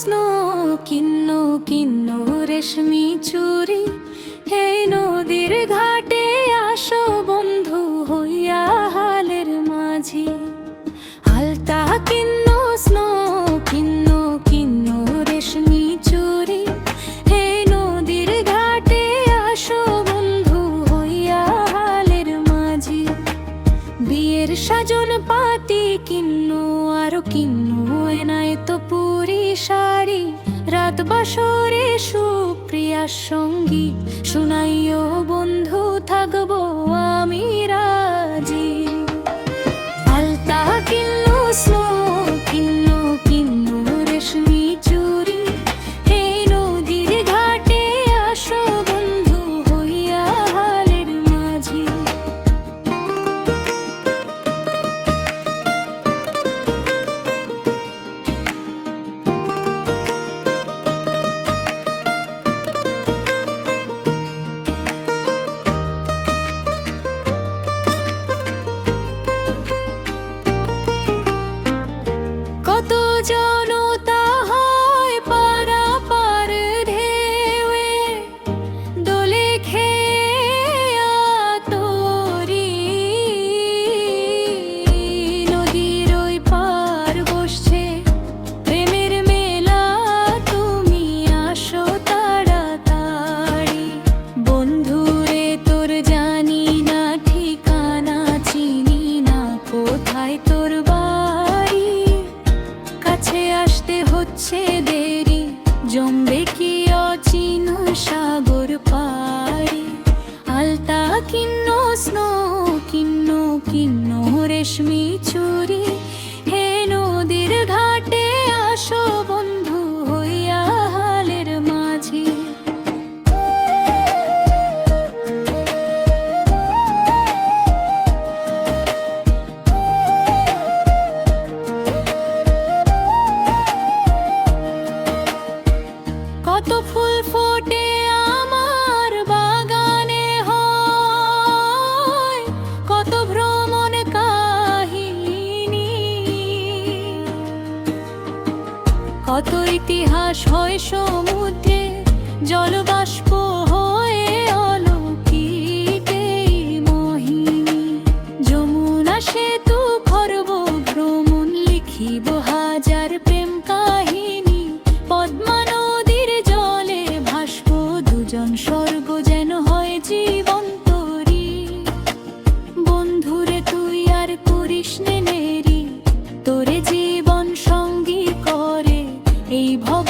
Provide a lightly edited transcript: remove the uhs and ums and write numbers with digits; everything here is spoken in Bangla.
স্নো কিন্ন কিন্ন রেশমি চুরি, হে নদীর ঘাটে আসো বন্ধু হইয়া হালের মাঝি। আলতা কিন্ন স্নো কিন্ন কিন্ন রেশমি চুরি, হে নদীর ঘাটে আসো বন্ধু হইয়া হালের মাঝি। বিয়ের সাজন পাতি কিন্ন আরো কিন্ন এনায় তো পুরি শাড়ি, রাত বাসরে সুপ্রিয়ার সঙ্গী শুনাইও বন্ধু থাকবো আমি রাজি। আলতা কিন্ন স্নো কিন্ন কিন্ন রেশমি চুরি, হে নদীর ঘাটে আসো বন্ধু হইয়া হালের মাঝি। কত জনতা হয় পারাপার ঢেউয়ে, দোলে খেয়ে তোরি নদীর ওই পার বসছে প্রেমের মেলা, তুমি আসো তাড়াতাড়ি। বন্ধুরে তোর জানি না ঠিকানা, চিনি না কোথায় তোর বাড়ি, কাছে আসতে হচ্ছে দেরি, জমবে কি অচিন সাগর পাড়ি। আলতা কিন্ন স্নো কিন্ন কিন্ন রেশমি চুরি, হে নদীর ঘাটে আসো বন্ধু হইয়া হালের মাঝি। কত ফুল ফোটে আমার বাগানে হয়, কত ভ্রমণ কাহিনী, কত ইতিহাস হয় সমুদ্রে জলবাষ্প হয়ে অলৌকিক এই মোহিনী। যমুনা সেতু করব ভ্রমণ, লিখিব হাজার প্রেম কাহিনী, পদ্মা নদীর জলে ভাসব দুজন, স্বর্গ যেন হয় জীবন তরি। বন্ধুরে তুই আর করিস নে নেরি, তোরে জীবন সঙ্গী করে এই ভব